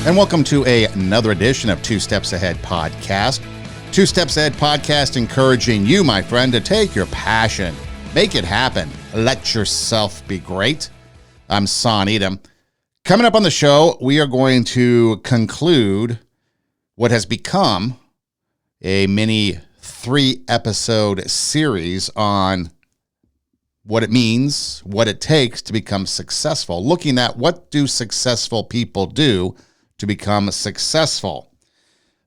and welcome to another edition of Two Steps Ahead Podcast. Two Steps Ahead Podcast encouraging you, my friend, to take your passion, make it happen, let yourself be great. I'm Son Edom. Coming up on the show, we are going to conclude what has become a mini 3-episode series on what it means, what it takes to become successful, looking at what do successful people do to become successful.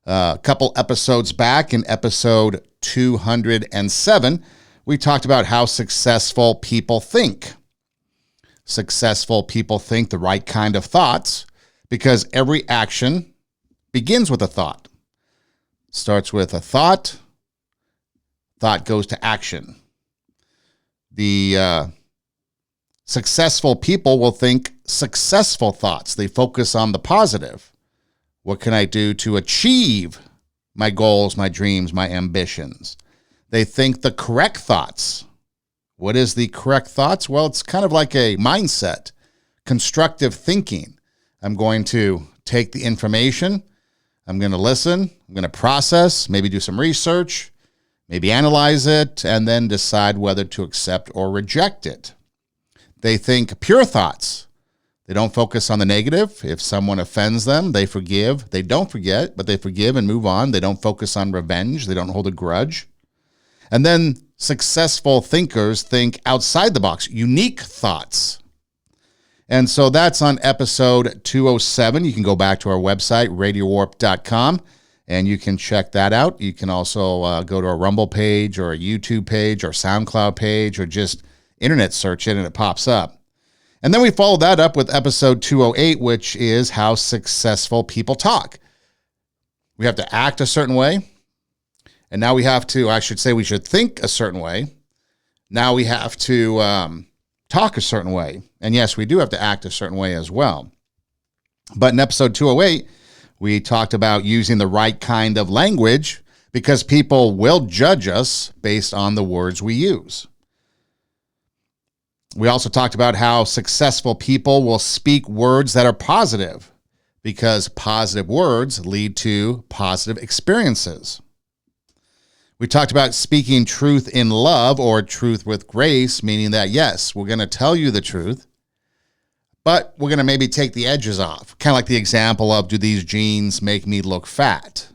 A couple episodes back, in episode 207, we talked about how successful people think. Successful people think the right kind of thoughts because every action begins with a thought. Starts with a thought goes to action. The successful people will think successful thoughts. They focus on the positive. What can I do to achieve my goals, my dreams, my ambitions? They think the correct thoughts. What is the correct thoughts? Well, it's kind of like a mindset, constructive thinking. I'm going to take the information. I'm going to listen. I'm going to process, maybe do some research, maybe analyze it, and then decide whether to accept or reject it. They think pure thoughts. They don't focus on the negative. If someone offends them, they forgive. They don't forget, but they forgive and move on. They don't focus on revenge. They don't hold a grudge. And then successful thinkers think outside the box, unique thoughts. And so that's on episode 207. You can go back to our website, radiowarp.com, and you can check that out. You can also go to our Rumble page or a YouTube page or SoundCloud page or just internet search it and it pops up. And then we follow that up with episode 208, which is how successful people talk. We have to act a certain way. And now we have to, we should think a certain way. Now we have to talk a certain way. And yes, we do have to act a certain way as well. But in episode 208, we talked about using the right kind of language because people will judge us based on the words we use. We also talked about how successful people will speak words that are positive because positive words lead to positive experiences. We talked about speaking truth in love or truth with grace, meaning that, yes, we're going to tell you the truth, but we're going to maybe take the edges off. Kind of like the example of, do these jeans make me look fat?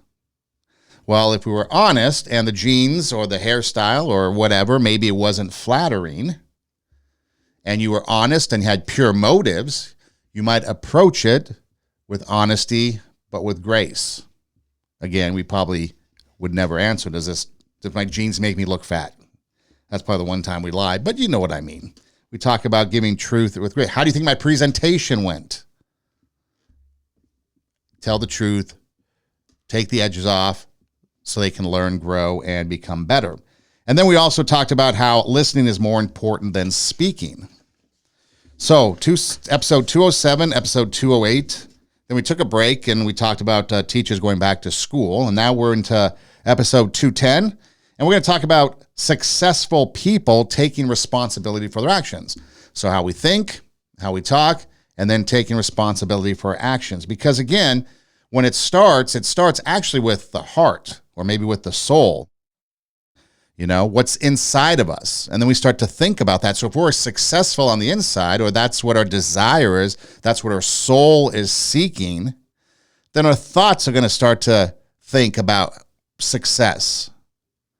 Well, if we were honest and the jeans or the hairstyle or whatever, maybe it wasn't flattering, and you were honest and had pure motives, you might approach it with honesty, but with grace. Again, we probably would never answer, does my jeans make me look fat? That's probably the one time we lied, but you know what I mean. We talk about giving truth with grace. How do you think my presentation went? Tell the truth, take the edges off so they can learn, grow, and become better. And then we also talked about how listening is more important than speaking. So episode 207, episode 208, then we took a break and we talked about teachers going back to school. And now we're into episode 210. And we're going to talk about successful people taking responsibility for their actions. So how we think, how we talk, and then taking responsibility for our actions. Because again, when it starts actually with the heart or maybe with the soul. You know, what's inside of us. And then we start to think about that. So if we're successful on the inside, or that's what our desire is, that's what our soul is seeking, then our thoughts are going to start to think about success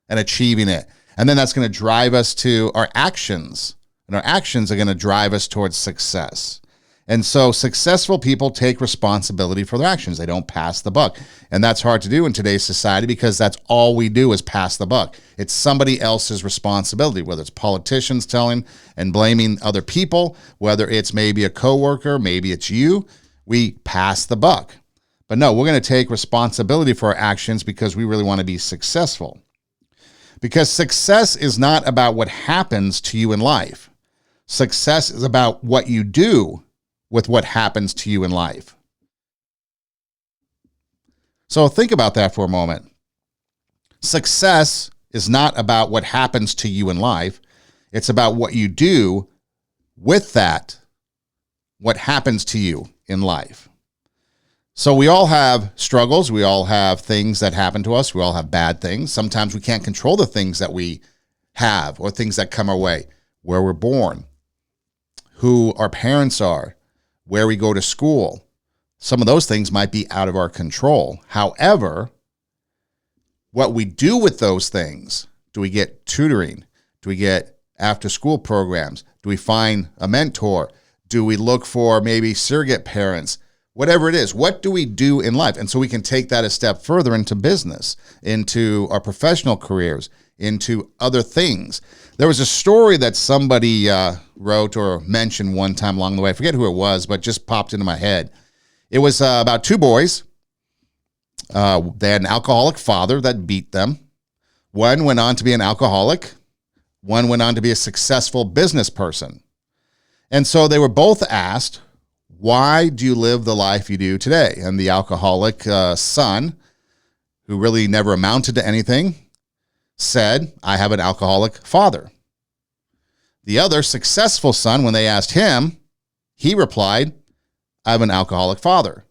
and achieving it. And then that's going to drive us to our actions. And our actions are going to drive us towards success. And so successful people take responsibility for their actions. They don't pass the buck. And that's hard to do in today's society because that's all we do is pass the buck. It's somebody else's responsibility, whether it's politicians telling and blaming other people, whether it's maybe a coworker, maybe it's you. We pass the buck. But no, we're going to take responsibility for our actions because we really want to be successful. Because success is not about what happens to you in life. Success is about what you do with what happens to you in life. So think about that for a moment. Success is not about what happens to you in life. It's about what you do with that, what happens to you in life. So we all have struggles. We all have things that happen to us. We all have bad things. Sometimes we can't control the things that we have or things that come our way, where we're born, who our parents are, where we go to school. Some of those things might be out of our control. However, what we do with those things, do we get tutoring? Do we get after-school programs? Do we find a mentor? Do we look for maybe surrogate parents? Whatever it is, what do we do in life? And so we can take that a step further into business, into our professional careers, into other things. There was a story that somebody wrote or mentioned one time along the way. I forget who it was, but just popped into my head. It was about two boys. They had an alcoholic father that beat them. One went on to be an alcoholic. One went on to be a successful business person. And so they were both asked, why do you live the life you do today? And the alcoholic son, who really never amounted to anything, said, I have an alcoholic father. The other successful son, when they asked him, he replied, I have an alcoholic father.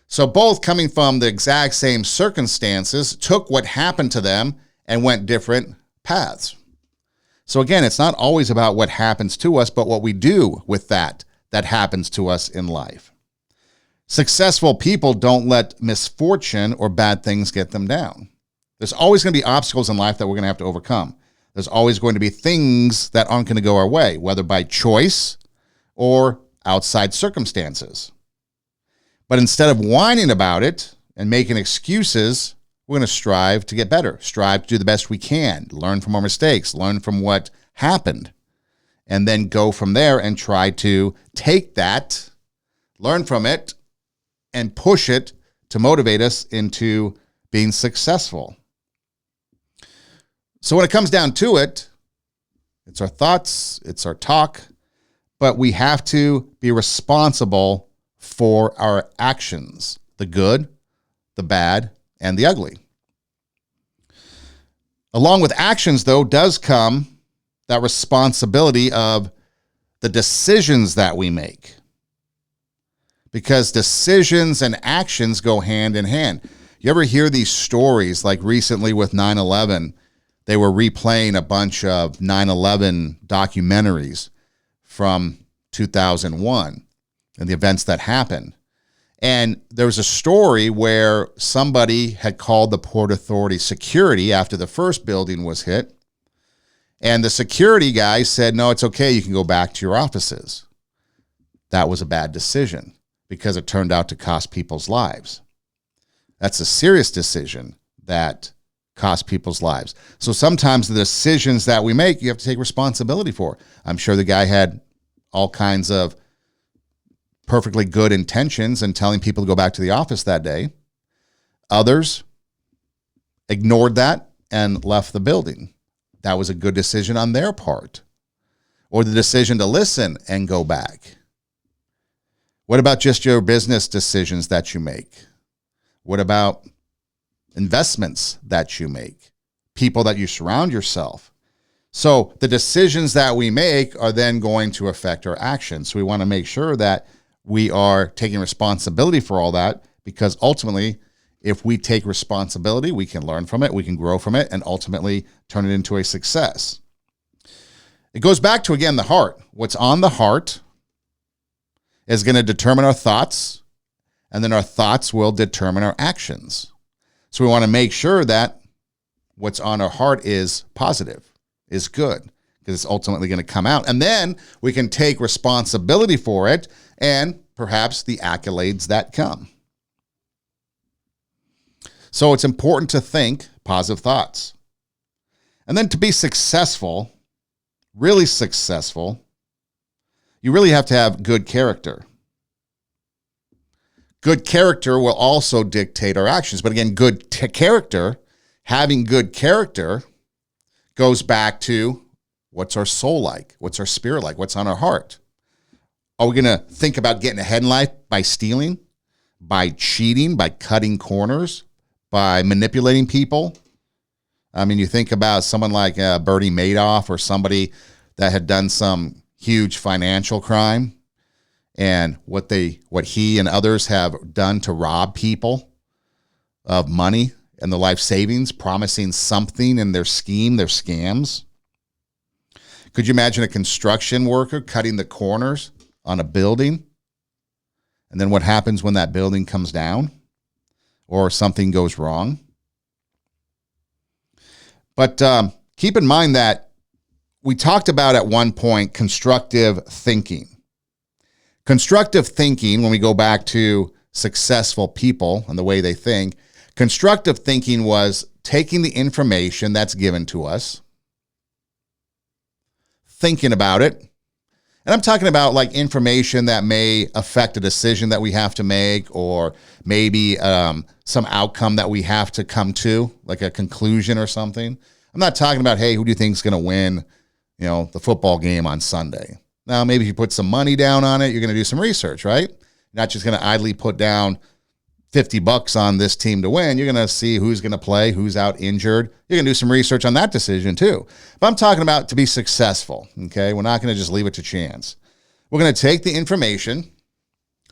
So both coming from the exact same circumstances, took what happened to them and went different paths. So again, it's not always about what happens to us, but what we do with that happens to us in life. Successful people don't let misfortune or bad things get them down. There's always going to be obstacles in life that we're going to have to overcome. There's always going to be things that aren't going to go our way, whether by choice or outside circumstances. But instead of whining about it and making excuses, we're going to strive to get better, strive to do the best we can, learn from our mistakes, learn from what happened, and then go from there and try to take that, learn from it, and push it to motivate us into being successful. So when it comes down to it, it's our thoughts, it's our talk, but we have to be responsible for our actions, the good, the bad, and the ugly. Along with actions, though, does come that responsibility of the decisions that we make. Because decisions and actions go hand in hand. You ever hear these stories, like recently with 9/11, they were replaying a bunch of 9/11 documentaries from 2001 and the events that happened. And there was a story where somebody had called the Port Authority security after the first building was hit. And the security guy said, no, it's okay. You can go back to your offices. That was a bad decision because it turned out to cost people's lives. That's a serious decision that cost people's lives. So sometimes the decisions that we make, you have to take responsibility for. I'm sure the guy had all kinds of perfectly good intentions and telling people to go back to the office that day. Others ignored that and left the building. That was a good decision on their part. Or the decision to listen and go back. What about just your business decisions that you make? What about investments that you make? People that you surround yourself? So the decisions that we make are then going to affect our actions. So we want to make sure that we are taking responsibility for all that, because ultimately, if we take responsibility, we can learn from it, we can grow from it, and ultimately turn it into a success. It goes back to, again, the heart. What's on the heart is going to determine our thoughts, and then our thoughts will determine our actions. So we want to make sure that what's on our heart is positive, is good, because it's ultimately going to come out. And then we can take responsibility for it and perhaps the accolades that come. So it's important to think positive thoughts. And then to be successful, really successful, you really have to have good character. Good character will also dictate our actions. But again, good character, having good character goes back to what's our soul like? What's our spirit like? What's on our heart? Are we going to think about getting ahead in life by stealing, by cheating, by cutting corners, by manipulating people? I mean, you think about someone like Bernie Madoff or somebody that had done some huge financial crime, and what he and others have done to rob people of money and the life savings, promising something in their scheme, their scams. Could you imagine a construction worker cutting the corners on a building? And then what happens when that building comes down or something goes wrong? But keep in mind that we talked about at one point constructive thinking. Constructive thinking, when we go back to successful people and the way they think, constructive thinking was taking the information that's given to us, thinking about it. And I'm talking about like information that may affect a decision that we have to make, or maybe some outcome that we have to come to, like a conclusion or something. I'm not talking about, hey, who do you think is going to win, the football game on Sunday? Now, maybe if you put some money down on it, you're going to do some research, right? You're not just going to idly put down $50 on this team to win. You're going to see who's going to play, who's out injured. You're going to do some research on that decision too. But I'm talking about to be successful, okay? We're not going to just leave it to chance. We're going to take the information.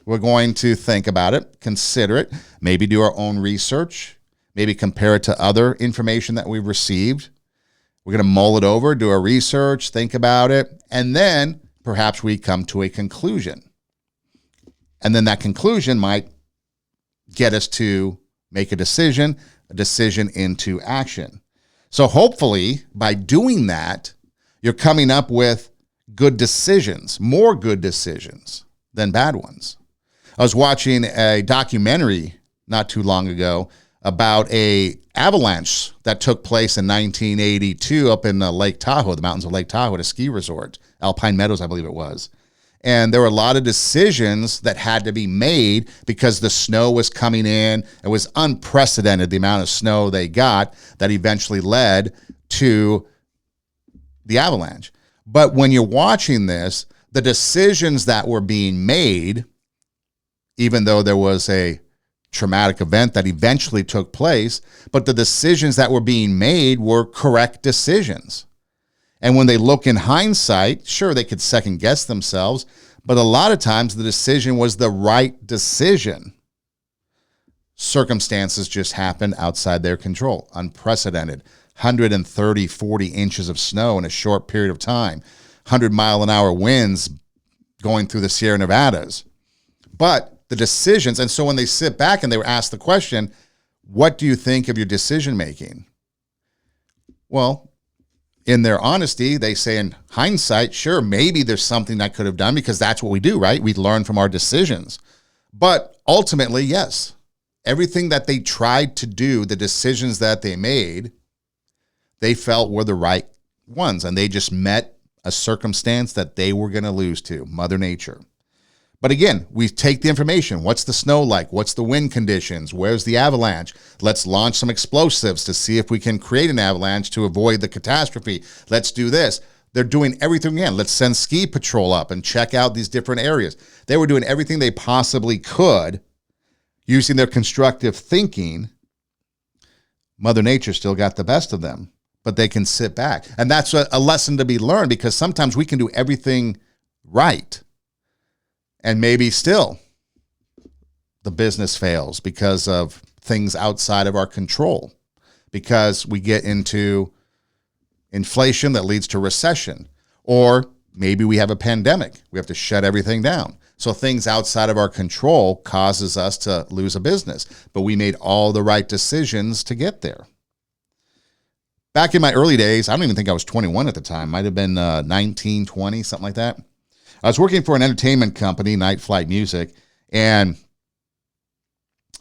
We're going to think about it, consider it, maybe do our own research, maybe compare it to other information that we've received. We're going to mull it over, do our research, think about it, and then perhaps we come to a conclusion. And then that conclusion might get us to make a decision into action. So hopefully by doing that, you're coming up with good decisions, more good decisions than bad ones. I was watching a documentary not too long ago about a avalanche that took place in 1982 up in Lake Tahoe, the mountains of Lake Tahoe, at a ski resort, Alpine Meadows, I believe it was. And there were a lot of decisions that had to be made because the snow was coming in. It was unprecedented, the amount of snow they got that eventually led to the avalanche. But when you're watching this, the decisions that were being made, even though there was a traumatic event that eventually took place, but the decisions that were being made were correct decisions. And when they look in hindsight, sure, they could second guess themselves, but a lot of times the decision was the right decision. Circumstances just happened outside their control. Unprecedented. 130, 40 inches of snow in a short period of time. 100-mile-an-hour winds going through the Sierra Nevadas. But the decisions, and so when they sit back and they were asked the question, what do you think of your decision making? Well, in their honesty, they say in hindsight, sure, maybe there's something I could have done, because that's what we do, right? We learn from our decisions. But ultimately, yes, everything that they tried to do, the decisions that they made, they felt were the right ones, and they just met a circumstance that they were going to lose to, Mother Nature. But again, we take the information. What's the snow like? What's the wind conditions? Where's the avalanche? Let's launch some explosives to see if we can create an avalanche to avoid the catastrophe. Let's do this. They're doing everything again. Let's send ski patrol up and check out these different areas. They were doing everything they possibly could using their constructive thinking. Mother Nature still got the best of them, but they can sit back. And that's a lesson to be learned, because sometimes we can do everything right, and maybe still the business fails because of things outside of our control, because we get into inflation that leads to recession, or maybe we have a pandemic. We have to shut everything down. So things outside of our control causes us to lose a business, but we made all the right decisions to get there. Back in my early days, I don't even think I was 21 at the time. Might have been 19, 20, something like that. I was working for an entertainment company, Night Flight Music, and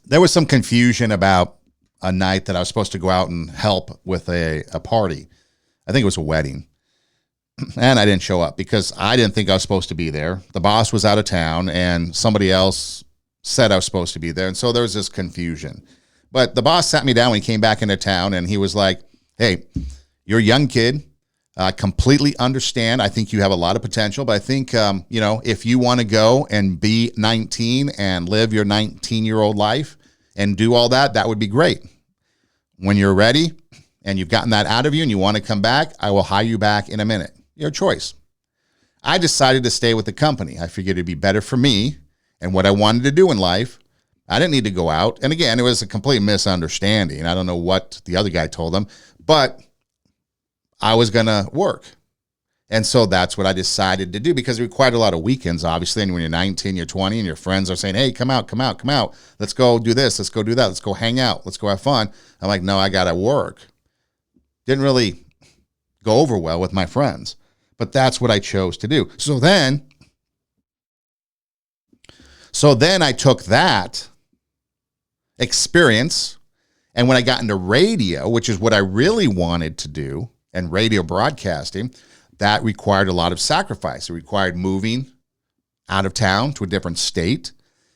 there was some confusion about a night that I was supposed to go out and help with a party. I think it was a wedding. And I didn't show up because I didn't think I was supposed to be there. The boss was out of town, and somebody else said I was supposed to be there. And so there was this confusion. But the boss sat me down when he came back into town, and he was like, hey, you're a young kid. I completely understand. I think you have a lot of potential, but I think, if you want to go and be 19 and live your 19-year-old life and do all that, that would be great. When you're ready and you've gotten that out of you and you want to come back, I will hire you back in a minute. Your choice. I decided to stay with the company. I figured it'd be better for me and what I wanted to do in life. I didn't need to go out. And again, it was a complete misunderstanding. I don't know what the other guy told him, but I was going to work. And so that's what I decided to do, because it required a lot of weekends, obviously. And when you're 19, you're 20, and your friends are saying, hey, come out. Let's go do this. Let's go do that. Let's go hang out. Let's go have fun. I'm like, no, I got to work. Didn't really go over well with my friends, but that's what I chose to do. So then I took that experience, and when I got into radio, which is what I really wanted to do, and radio broadcasting, that required a lot of sacrifice. It required moving out of town to a different state.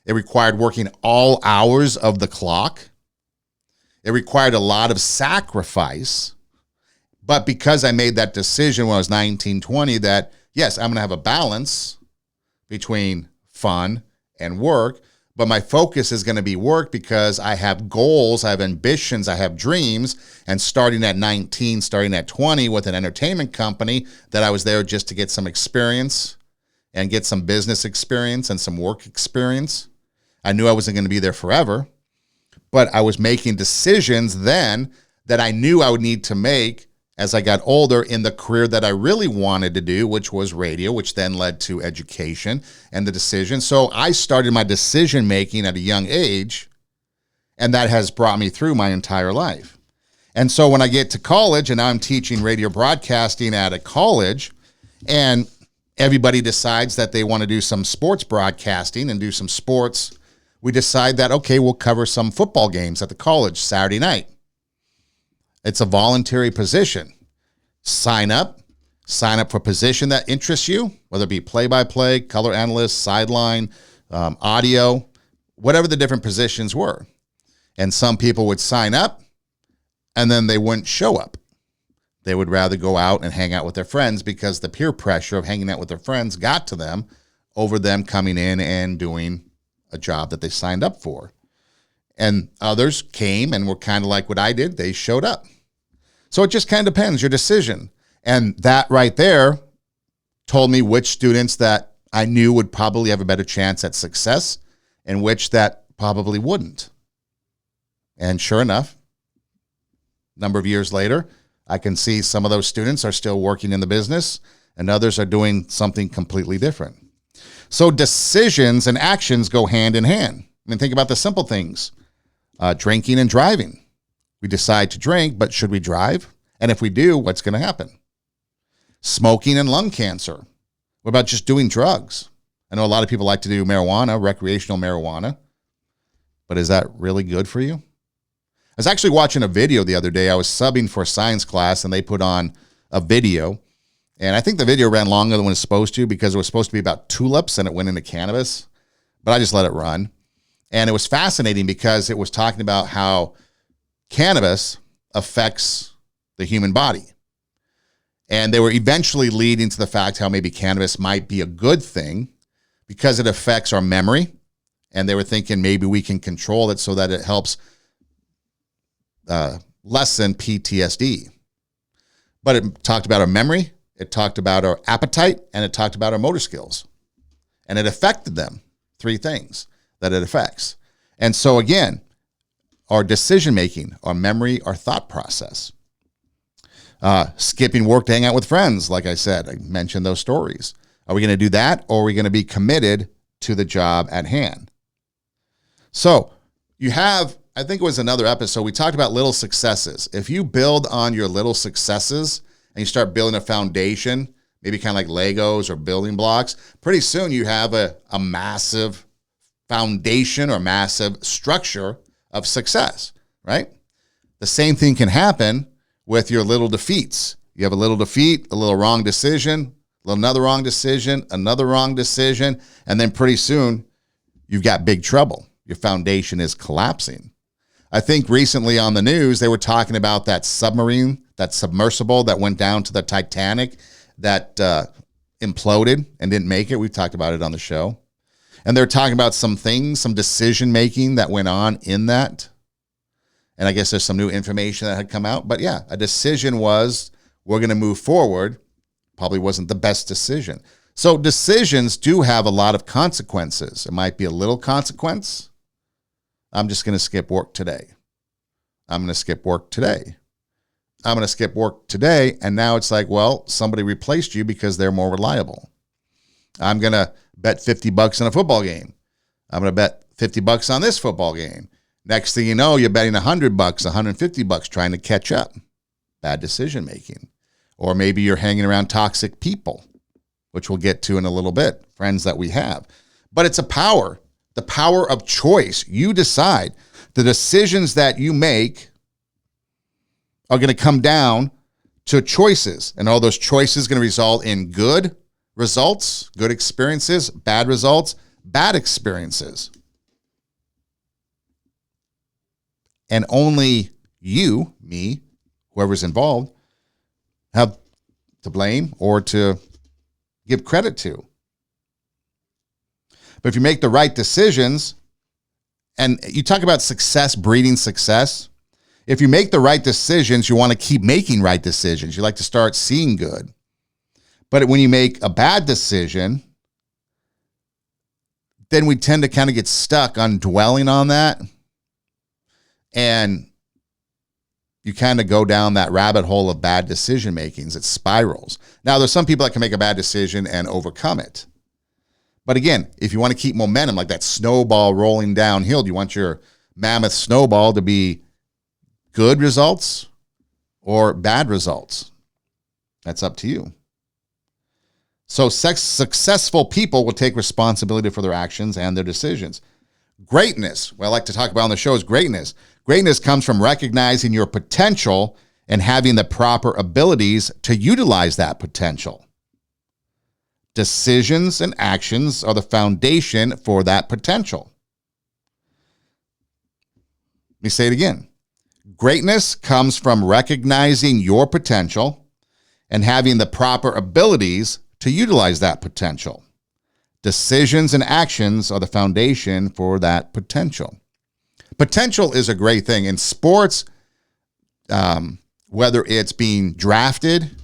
It required working all hours of the clock. It required a lot of sacrifice. But because I made that decision when I was 19, 20, that, yes, I'm going to have a balance between fun and work, but my focus is going to be work because I have goals, I have ambitions, I have dreams. And starting at 19, starting at 20 with an entertainment company, that I was there just to get some experience and get some business experience and some work experience. I knew I wasn't going to be there forever, but I was making decisions then that I knew I would need to make as I got older in the career that I really wanted to do, which was radio, which then led to education and the decision. So I started my decision making at a young age, and that has brought me through my entire life. And so when I get to college, and now I'm teaching radio broadcasting at a college, and everybody decides that they want to do some sports broadcasting and do some sports, we decide that, okay, we'll cover some football games at the college Saturday night. It's a voluntary position. Sign up for a position that interests you, whether it be play-by-play, color analyst, sideline, audio, whatever the different positions were. And some people would sign up, and then they wouldn't show up. They would rather go out and hang out with their friends because the peer pressure of hanging out with their friends got to them over them coming in and doing a job that they signed up for. And others came and were kind of like what I did. They showed up. So it just kind of depends, your decision. And that right there told me which students that I knew would probably have a better chance at success and which that probably wouldn't. And sure enough, a number of years later, I can see some of those students are still working in the business and others are doing something completely different. So decisions and actions go hand in hand. I mean, think about the simple things. Drinking and driving. We decide to drink, but should we drive? And if we do, what's going to happen? Smoking and lung cancer. What about just doing drugs? I know a lot of people like to do marijuana, recreational marijuana, but is that really good for you? I was actually watching a video the other day. I was subbing for a science class, and they put on a video, and I think the video ran longer than it was supposed to because it was supposed to be about tulips, and it went into cannabis, but I just let it run. And it was fascinating because it was talking about how cannabis affects the human body. And they were eventually leading to the fact how maybe cannabis might be a good thing because it affects our memory. And they were thinking maybe we can control it so that it helps lessen PTSD. But it talked about our memory, it talked about our appetite, and it talked about our motor skills. And it affected them. 3 things that it affects. And so again, our decision-making, our memory, our thought process. Skipping work to hang out with friends, like I said, I mentioned those stories. Are we going to do that, or are we going to be committed to the job at hand? So you have, I think it was another episode, we talked about little successes. If you build on your little successes and you start building a foundation, maybe kind of like Legos or building blocks, pretty soon you have a massive foundation or massive structure of success, right? The same thing can happen with your little defeats. You have a little defeat, a little wrong decision, another wrong decision, another wrong decision, and then pretty soon you've got big trouble. Your foundation is collapsing. I think recently on the news, they were talking about that submarine, that submersible that went down to the Titanic that imploded and didn't make it. We've talked about it on the show. And they're talking about some things, some decision-making that went on in that. And I guess there's some new information that had come out. But yeah, a decision was, we're going to move forward. Probably wasn't the best decision. So decisions do have a lot of consequences. It might be a little consequence. I'm just going to skip work today. I'm going to skip work today. I'm going to skip work today. And now it's like, well, somebody replaced you because they're more reliable. I'm going to bet $50 on a football game. I'm going to bet $50 on this football game. Next thing you know, you're betting $100, $150 trying to catch up. Bad decision making. Or maybe you're hanging around toxic people, which we'll get to in a little bit, friends that we have. But it's a power, the power of choice. You decide. The decisions that you make are going to come down to choices. And all those choices are going to result in good results, good experiences, bad results, bad experiences. And only you, me, whoever's involved, have to blame or to give credit to. But if you make the right decisions, and you talk about success breeding success, if you make the right decisions, you want to keep making right decisions. You like to start seeing good. But when you make a bad decision, then we tend to kind of get stuck on dwelling on that. And you kind of go down that rabbit hole of bad decision makings. It spirals. Now, there's some people that can make a bad decision and overcome it. But again, if you want to keep momentum, like that snowball rolling downhill, do you want your mammoth snowball to be good results or bad results? That's up to you. So successful people will take responsibility for their actions and their decisions. Greatness, what I like to talk about on the show is greatness. Greatness comes from recognizing your potential and having the proper abilities to utilize that potential. Decisions and actions are the foundation for that potential. Let me say it again. Greatness comes from recognizing your potential and having the proper abilities to utilize that potential. Decisions and actions are the foundation for that potential. Potential is a great thing. In sports, whether it's being drafted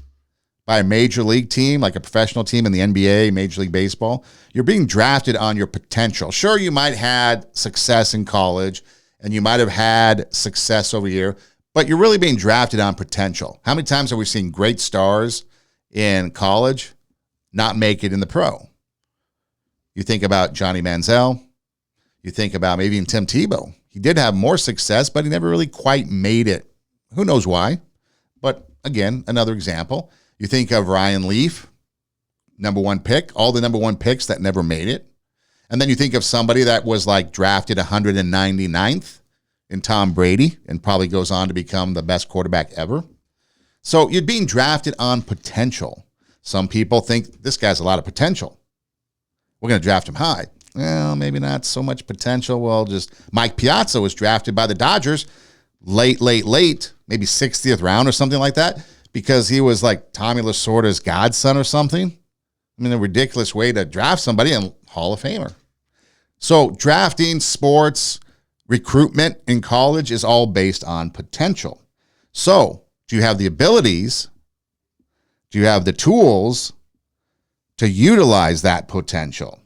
by a major league team, like a professional team in the NBA, Major League Baseball, you're being drafted on your potential. Sure, you might have had success in college and you might have had success over here, but you're really being drafted on potential. How many times have we seen great stars in college not make it in the pro? You think about Johnny Manziel. You think about maybe even Tim Tebow. He did have more success, but he never really quite made it. Who knows why? But again, another example. You think of Ryan Leaf, number one pick, all the number one picks that never made it. And then you think of somebody that was like drafted 199th in Tom Brady and probably goes on to become the best quarterback ever. So you're being drafted on potential. Some people think this guy's a lot of potential. We're going to draft him high. Well, maybe not so much potential. Well, just Mike Piazza was drafted by the Dodgers late, maybe 60th round or something like that, because he was like Tommy Lasorda's godson or something. I mean, a ridiculous way to draft somebody and Hall of Famer. So drafting, sports, recruitment in college is all based on potential. So do you have the abilities? Do you have the tools to utilize that potential?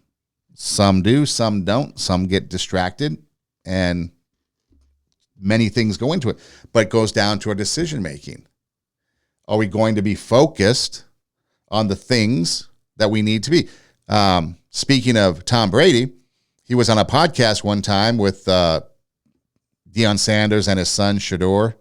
Some do, some don't. Some get distracted, and many things go into it. But it goes down to our decision making. Are we going to be focused on the things that we need to be? Speaking of Tom Brady, he was on a podcast one time with Deion Sanders and his son, Shador.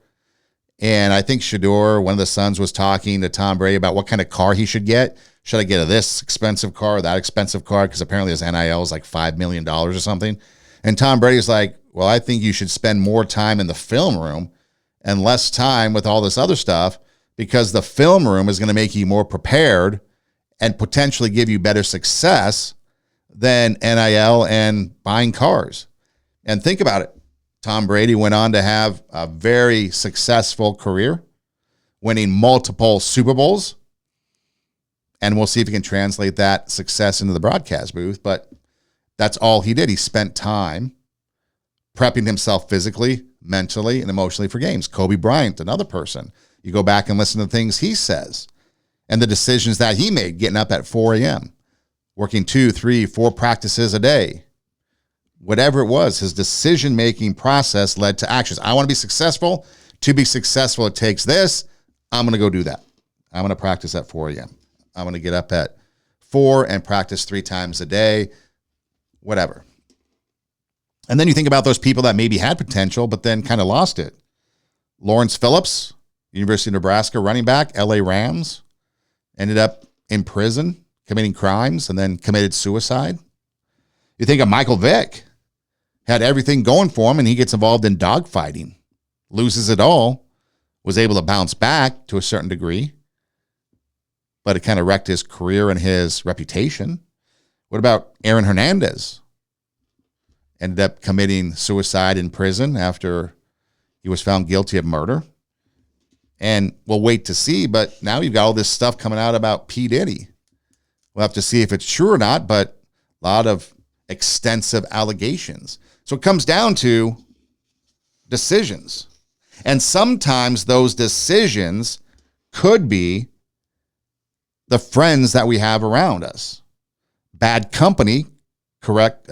And I think Shador, one of the sons, was talking to Tom Brady about what kind of car he should get. Should I get this expensive car or that expensive car? Because apparently his NIL is like $5 million or something. And Tom Brady's like, well, I think you should spend more time in the film room and less time with all this other stuff, because the film room is going to make you more prepared and potentially give you better success than NIL and buying cars. And think about it. Tom Brady went on to have a very successful career, winning multiple Super Bowls. And we'll see if he can translate that success into the broadcast booth. But that's all he did. He spent time prepping himself physically, mentally, and emotionally for games. Kobe Bryant, another person. You go back and listen to the things he says and the decisions that he made, getting up at 4 a.m., working 2, 3, 4 practices a day. Whatever it was, his decision-making process led to actions. I want to be successful. To be successful, it takes this. I'm going to go do that. I'm going to practice at 4 a.m. I'm going to get up at 4 and practice 3 times a day, whatever. And then you think about those people that maybe had potential, but then kind of lost it. Lawrence Phillips, University of Nebraska running back, LA Rams, ended up in prison, committing crimes, and then committed suicide. You think of Michael Vick, had everything going for him, and he gets involved in dogfighting, loses it all, was able to bounce back to a certain degree, but it kind of wrecked his career and his reputation. What about Aaron Hernandez? Ended up committing suicide in prison after he was found guilty of murder. And we'll wait to see, but now you've got all this stuff coming out about P. Diddy. We'll have to see if it's true or not, but a lot of extensive allegations. So it comes down to decisions. And sometimes those decisions could be the friends that we have around us. Bad company corrupts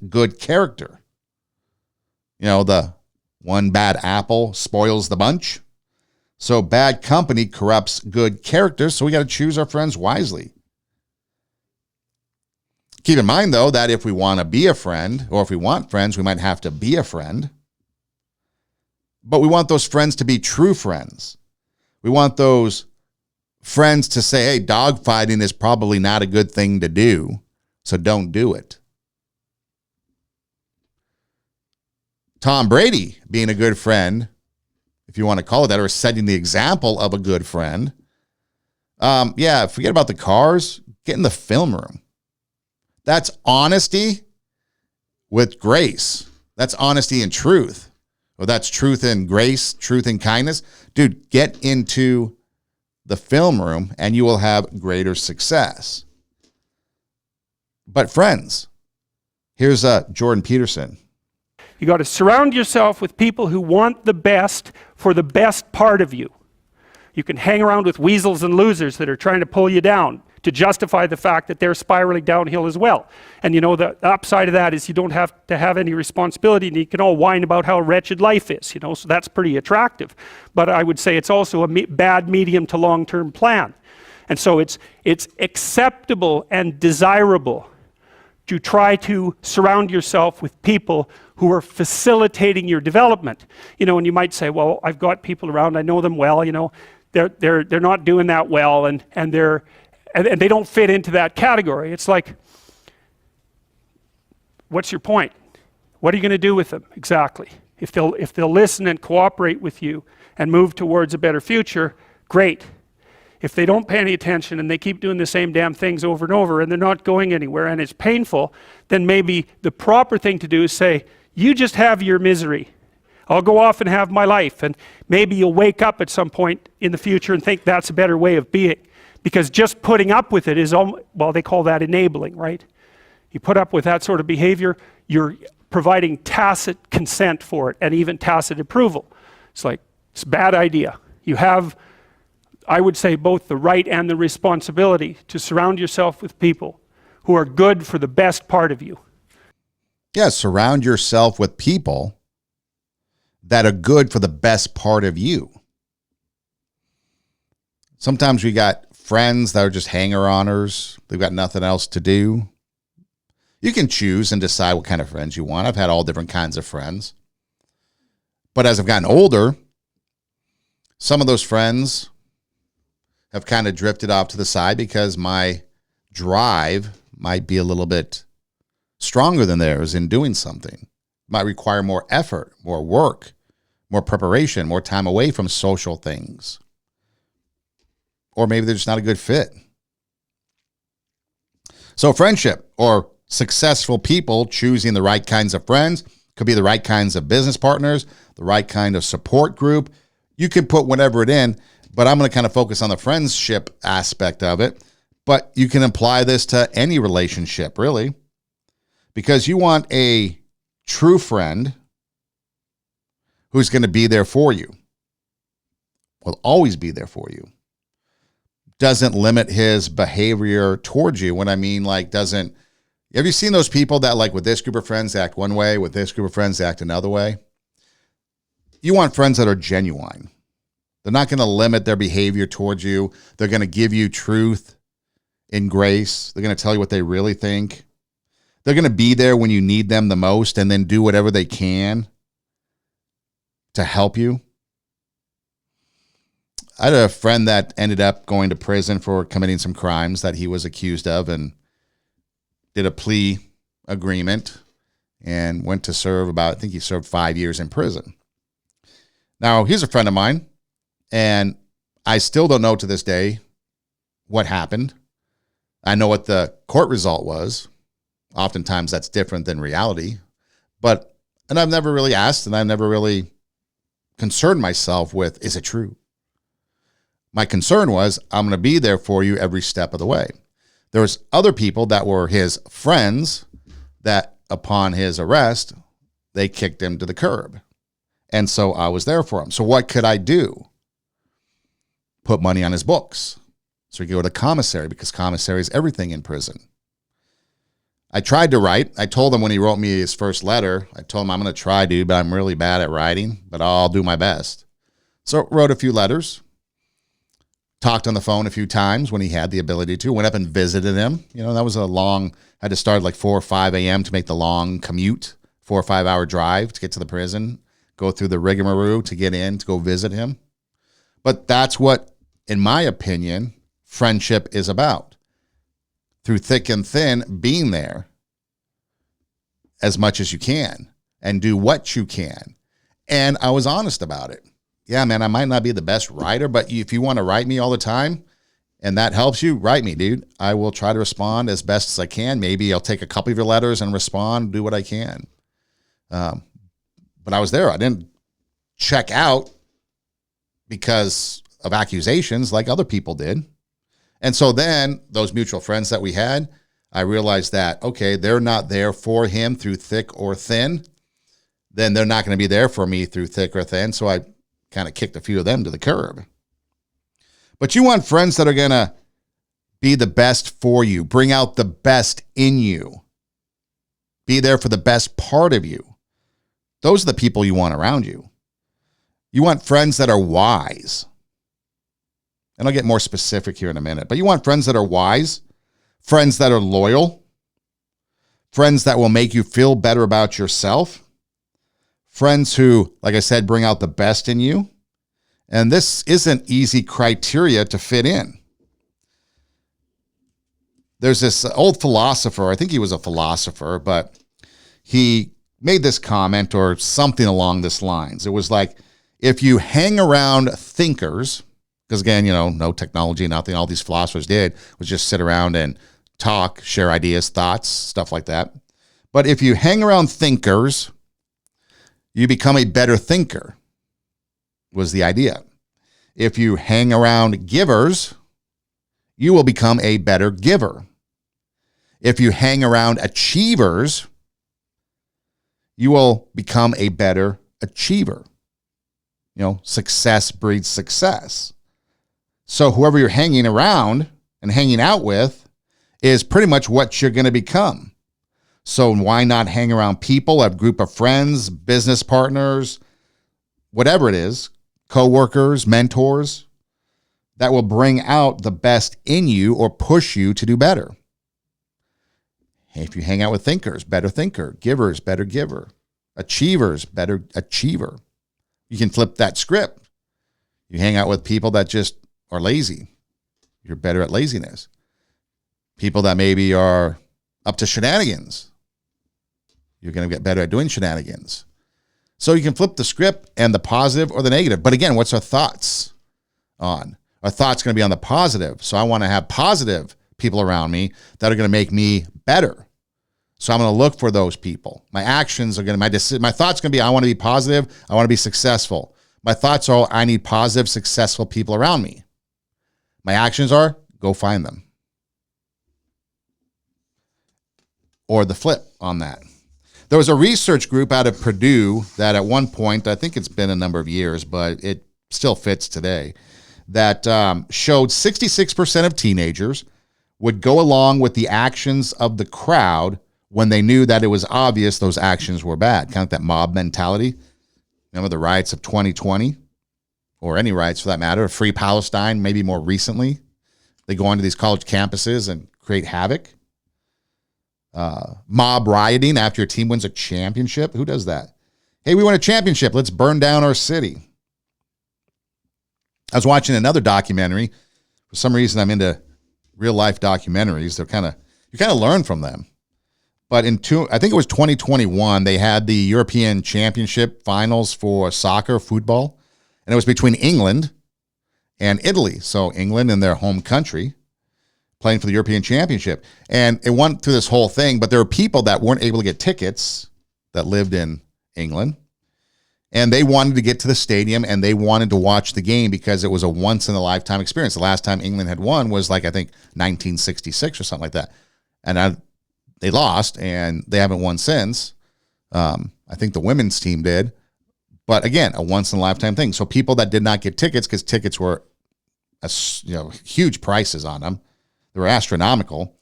good character. You know, the one bad apple spoils the bunch. So bad company corrupts good character, so we got to choose our friends wisely. Keep in mind, though, that if we want to be a friend, or if we want friends, we might have to be a friend. But we want those friends to be true friends. We want those friends to say, hey, dogfighting is probably not a good thing to do, so don't do it. Tom Brady being a good friend, if you want to call it that, or setting the example of a good friend. Forget about the cars. Get in the film room. That's honesty with grace. That's honesty and truth. Or that's truth and grace, truth and kindness. Dude, get into the film room and you will have greater success. But friends, here's Jordan Peterson. You got to surround yourself with people who want the best for the best part of you. You can hang around with weasels and losers that are trying to pull you down to justify the fact that they're spiraling downhill as well. And you know, the upside of that is you don't have to have any responsibility, and you can all whine about how wretched life is, you know, so that's pretty attractive. But I would say it's also a bad medium to long-term plan. And so it's acceptable and desirable to try to surround yourself with people who are facilitating your development. You know, and you might say, well, I've got people around, I know them well, you know, they're not doing that well, and they don't fit into that category. It's like, what's your point? What are you going to do with them exactly? If they'll listen and cooperate with you and move towards a better future, great. If they don't pay any attention and they keep doing the same damn things over and over and they're not going anywhere and it's painful, then maybe the proper thing to do is say, you just have your misery. I'll go off and have my life. And maybe you'll wake up at some point in the future and think that's a better way of being. Because just putting up with it is, well, they call that enabling, right? You put up with that sort of behavior, you're providing tacit consent for it and even tacit approval. It's like, it's a bad idea. You have, I would say, both the right and the responsibility to surround yourself with people who are good for the best part of you. Yeah, surround yourself with people that are good for the best part of you. Sometimes we got friends that are just hanger-oners. They've got nothing else to do. You can choose and decide what kind of friends you want. I've had all different kinds of friends. But as I've gotten older, some of those friends have kind of drifted off to the side because my drive might be a little bit stronger than theirs in doing something. Might require more effort, more work, more preparation, more time away from social things. Or maybe they're just not a good fit. So friendship or successful people choosing the right kinds of friends could be the right kinds of business partners, the right kind of support group. You can put whatever it in, but I'm going to kind of focus on the friendship aspect of it. But you can apply this to any relationship, really, because you want a true friend who's going to be there for you, will always be there for you. doesn't limit his behavior towards you. When I mean like doesn't, have you seen those people that like with this group of friends act one way, with this group of friends act another way? You want friends that are genuine. They're not going to limit their behavior towards you. They're going to give you truth in grace. They're going to tell you what they really think. They're going to be there when you need them the most and then do whatever they can to help you. I had a friend that ended up going to prison for committing some crimes that he was accused of and did a plea agreement and went to serve I think he served 5 years in prison. Now, he's a friend of mine, and I still don't know to this day what happened. I know what the court result was. Oftentimes that's different than reality. And I've never really asked, and I've never really concerned myself with, is it true? My concern was, I'm going to be there for you every step of the way. There was other people that were his friends that upon his arrest, they kicked him to the curb. And so I was there for him. So what could I do? Put money on his books. So he could go to commissary, because commissary is everything in prison. I tried to write. I told him when he wrote me his first letter, I told him, I'm going to try, dude, but I'm really bad at writing, but I'll do my best. So wrote a few letters, talked on the phone a few times when he had the ability to, went up and visited him. You know, that was a long, I had to start at like 4 or 5 a.m. to make the long commute, 4 or 5 hour drive to get to the prison, go through the rigmarole to get in, to go visit him. But that's what, in my opinion, friendship is about. Through thick and thin, being there as much as you can and do what you can. And I was honest about it. Yeah, man, I might not be the best writer, but if you want to write me all the time and that helps you, write me, dude. I will try to respond as best as I can. Maybe I'll take a couple of your letters and respond, do what I can. But I was there. I didn't check out because of accusations like other people did. And so then those mutual friends that we had, I realized that, okay, they're not there for him through thick or thin. Then they're not going to be there for me through thick or thin. So I kind of kicked a few of them to the curb. But you want friends that are going to be the best for you, bring out the best in you, be there for the best part of you. Those are the people you want around you. You want friends that are wise. And I'll get more specific here in a minute. But you want friends that are wise, friends that are loyal, friends that will make you feel better about yourself, friends who, like I said, bring out the best in you. And this isn't easy criteria to fit in. There's this old philosopher, I think he was a philosopher, but he made this comment or something along this lines. It was like, if you hang around thinkers, because again, you know, no technology, nothing all these philosophers did was just sit around and talk, share ideas, thoughts, stuff like that. But if you hang around thinkers, you become a better thinker, was the idea. If you hang around givers, you will become a better giver. If you hang around achievers, you will become a better achiever. You know, success breeds success. So whoever you're hanging around and hanging out with is pretty much what you're going to become. So why not hang around people, a group of friends, business partners, whatever it is, coworkers, mentors, that will bring out the best in you or push you to do better. If you hang out with thinkers, better thinker, givers, better giver, achievers, better achiever. You can flip that script. You hang out with people that just are lazy. You're better at laziness. People that maybe are up to shenanigans. You're going to get better at doing shenanigans. So you can flip the script and the positive or the negative. But again, what's our thoughts on? Our thoughts going to be on the positive. So I want to have positive people around me that are going to make me better. So I'm going to look for those people. My actions are going to, my thoughts are going to be, I want to be positive. I want to be successful. My thoughts are, I need positive, successful people around me. My actions are, go find them. Or the flip on that. There was a research group out of Purdue that at one point, I think it's been a number of years, but it still fits today. that showed 66% of teenagers would go along with the actions of the crowd when they knew that it was obvious those actions were bad. Kind of like that mob mentality. Remember the riots of 2020? Or any riots for that matter, Free Palestine, maybe more recently. They go onto these college campuses and create havoc. Mob rioting after your team wins a championship. Who does that? Hey, we won a championship. Let's burn down our city. I was watching another documentary. For some reason, I'm into real life documentaries. You kind of learn from them. But I think it was 2021, they had the European Championship finals for soccer, football, and it was between England and Italy. So England in their home country playing for the European Championship. And it went through this whole thing, but there were people that weren't able to get tickets that lived in England. And they wanted to get to the stadium and they wanted to watch the game because it was a once-in-a-lifetime experience. The last time England had won was I think 1966 or something like that. And they lost, and they haven't won since. I think the women's team did. But again, a once-in-a-lifetime thing. So people that did not get tickets, because tickets were huge prices on them. They were astronomical.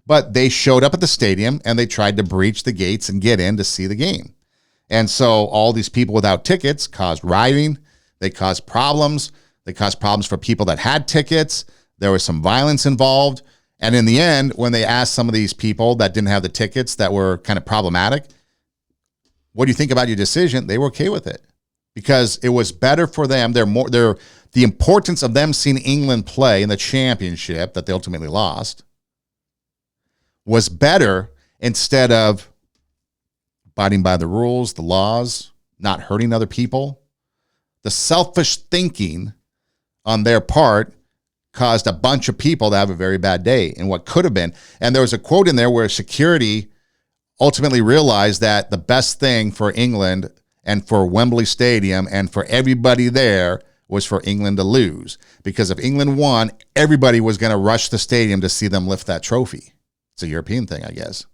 But they showed up at the stadium, and they tried to breach the gates and get in to see the game. And so all these people without tickets caused rioting. They caused problems. They caused problems for people that had tickets. There was some violence involved. And in the end, when they asked some of these people that didn't have the tickets that were kind of problematic, what do you think about your decision? They were okay with it because it was better for them. The importance of them seeing England play in the championship that they ultimately lost was better instead of abiding by the rules, the laws, not hurting other people. The selfish thinking on their part caused a bunch of people to have a very bad day in what could have been. And there was a quote in there where security ultimately realized that the best thing for England and for Wembley Stadium and for everybody there was for England to lose. Because if England won, everybody was going to rush the stadium to see them lift that trophy. It's a European thing, I guess.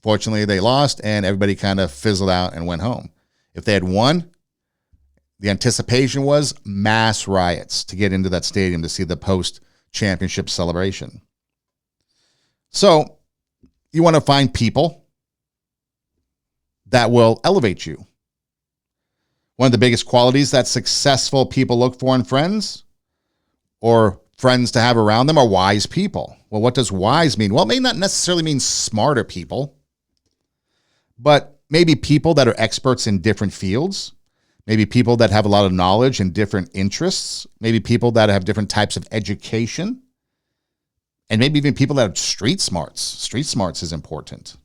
Fortunately, they lost and everybody kind of fizzled out and went home. If they had won, the anticipation was mass riots to get into that stadium to see the post-championship celebration. So you want to find people that will elevate you. One of the biggest qualities that successful people look for in friends or friends to have around them are wise people. Well, what does wise mean? Well, it may not necessarily mean smarter people, but maybe people that are experts in different fields. Maybe people that have a lot of knowledge and different interests. Maybe people that have different types of education. And maybe even people that have street smarts. Street smarts is important.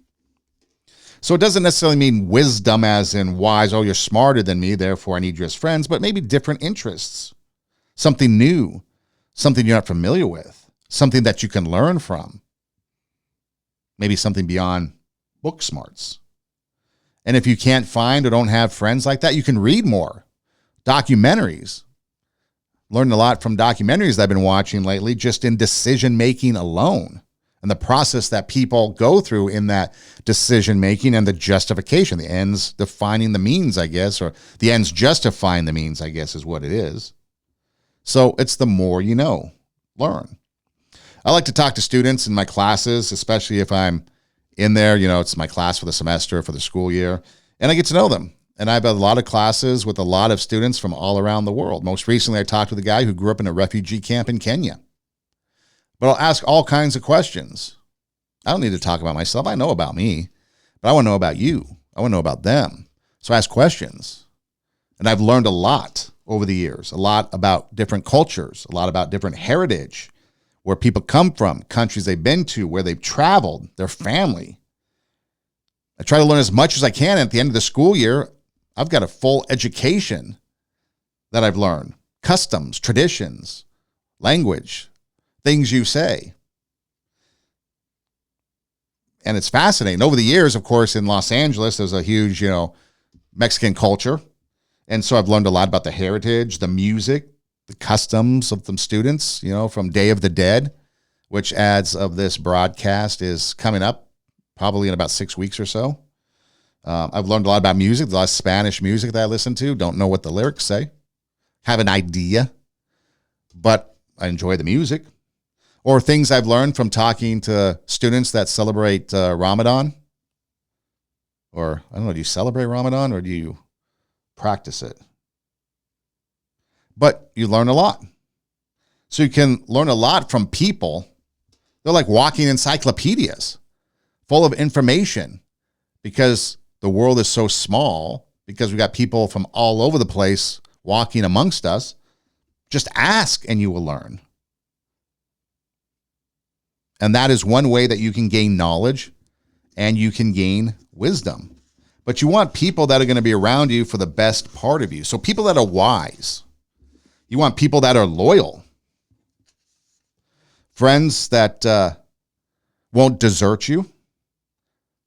So it doesn't necessarily mean wisdom as in wise, oh, you're smarter than me, therefore I need you as friends, but maybe different interests. Something new. Something you're not familiar with. Something that you can learn from. Maybe something beyond book smarts. And if you can't find or don't have friends like that, you can read more. Documentaries. Learned a lot from documentaries that I've been watching lately, just in decision-making alone. And the process that people go through in that decision-making and the justification. The ends defining the means, I guess, or the ends justifying the means, I guess, is what it is. So it's the more you know, learn. I like to talk to students in my classes, especially if I'm in there, it's my class for the semester, for the school year, and I get to know them. And I've had a lot of classes with a lot of students from all around the world. Most recently, I talked with a guy who grew up in a refugee camp in Kenya. But I'll ask all kinds of questions. I don't need to talk about myself. I know about me, but I want to know about you. I want to know about them. So I ask questions. And I've learned a lot over the years, a lot about different cultures, a lot about different heritage, where people come from, countries they've been to, where they've traveled, their family. I try to learn as much as I can. At the end of the school year, I've got a full education that I've learned. Customs, traditions, language, things you say. And it's fascinating. Over the years, of course, in Los Angeles, there's a huge, Mexican culture. And so I've learned a lot about the heritage, the music, the customs of some students, from Day of the Dead, which ads of this broadcast is coming up probably in about 6 weeks or so. I've learned a lot about music, a lot of Spanish music that I listen to. Don't know what the lyrics say. Have an idea but I enjoy the music. Or things I've learned from talking to students that celebrate Ramadan. Or, I don't know, do you celebrate Ramadan or do you practice it? But you learn a lot. So you can learn a lot from people. They're like walking encyclopedias full of information because the world is so small, because we got people from all over the place walking amongst us. Just ask and you will learn. And that is one way that you can gain knowledge and you can gain wisdom. But you want people that are going to be around you for the best part of you. So people that are wise. You want people that are loyal. Friends that won't desert you.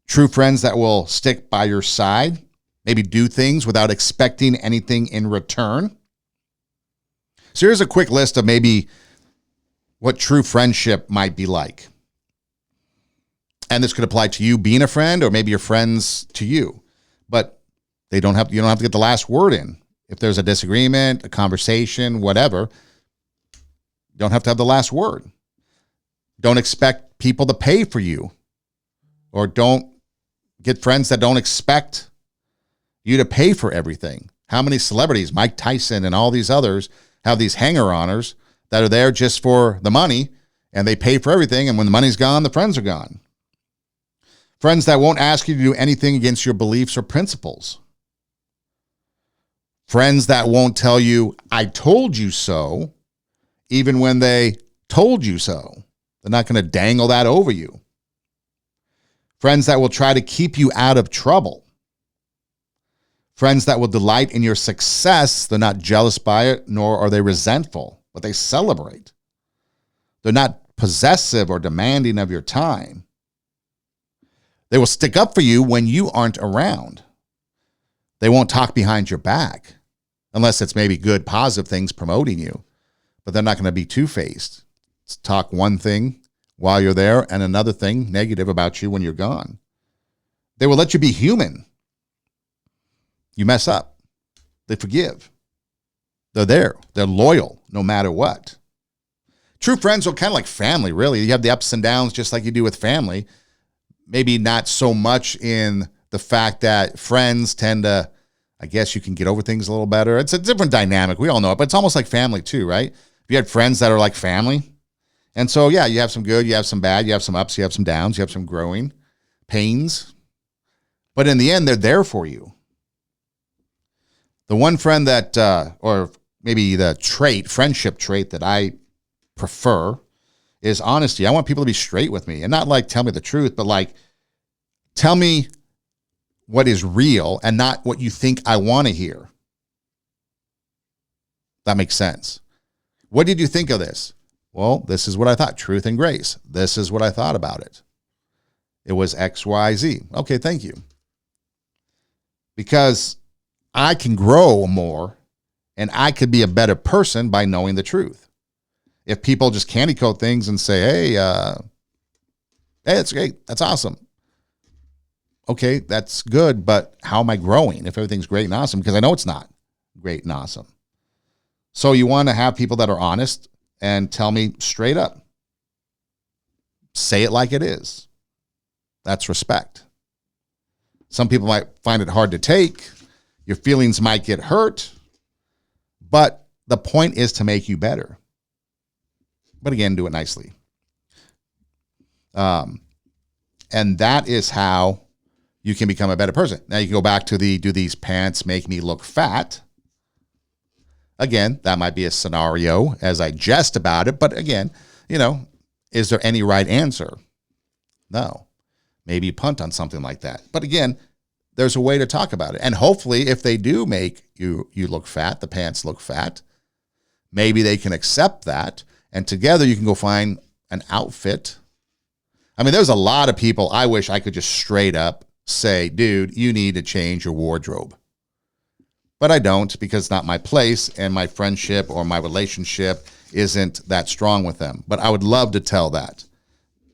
True friends that will stick by your side. Maybe do things without expecting anything in return. So here's a quick list of maybe what true friendship might be like. And this could apply to you being a friend or maybe your friends to you. But you don't have to get the last word in. If there's a disagreement, a conversation, whatever, you don't have to have the last word. Don't expect people to pay for you. Or don't get friends that don't expect you to pay for everything. How many celebrities, Mike Tyson and all these others, have these hanger-oners that are there just for the money and they pay for everything, and when the money's gone, the friends are gone. Friends that won't ask you to do anything against your beliefs or principles. Friends that won't tell you, I told you so, even when they told you so. They're not going to dangle that over you. Friends that will try to keep you out of trouble. Friends that will delight in your success. They're not jealous by it, nor are they resentful, but they celebrate. They're not possessive or demanding of your time. They will stick up for you when you aren't around. They won't talk behind your back, unless it's maybe good, positive things promoting you. But they're not going to be two-faced. Talk one thing while you're there and another thing negative about you when you're gone. They will let you be human. You mess up. They forgive. They're there. They're loyal no matter what. True friends are kind of like family, really. You have the ups and downs just like you do with family. Maybe not so much in the fact that friends tend to, I guess you can get over things a little better. It's a different dynamic. We all know it, but it's almost like family too, right? If you had friends that are like family. And so, yeah, you have some good, you have some bad, you have some ups, you have some downs, you have some growing pains. But in the end, they're there for you. The one friend that, or maybe the friendship trait that I prefer is honesty. I want people to be straight with me and not like tell me the truth, but like tell me what is real and not what you think I want to hear. That makes sense. What did you think of this? Well, this is what I thought. Truth and grace. This is what I thought about it. It was X, Y, Z. Okay, thank you. Because I can grow more and I could be a better person by knowing the truth. If people just candy coat things and say, hey, that's great. That's awesome. Okay, that's good. But how am I growing if everything's great and awesome? Because I know it's not great and awesome. So you want to have people that are honest and tell me straight up. Say it like it is. That's respect. Some people might find it hard to take. Your feelings might get hurt. But the point is to make you better. But again, do it nicely. And that is how you can become a better person. Now you can go back to do these pants make me look fat? Again, that might be a scenario as I jest about it. But again, is there any right answer? No. Maybe punt on something like that. But again, there's a way to talk about it. And hopefully if they do make you look fat, the pants look fat, maybe they can accept that. And together you can go find an outfit. I mean, there's a lot of people I wish I could just straight up say, dude, you need to change your wardrobe. But I don't because it's not my place and my friendship or my relationship isn't that strong with them. But I would love to tell that.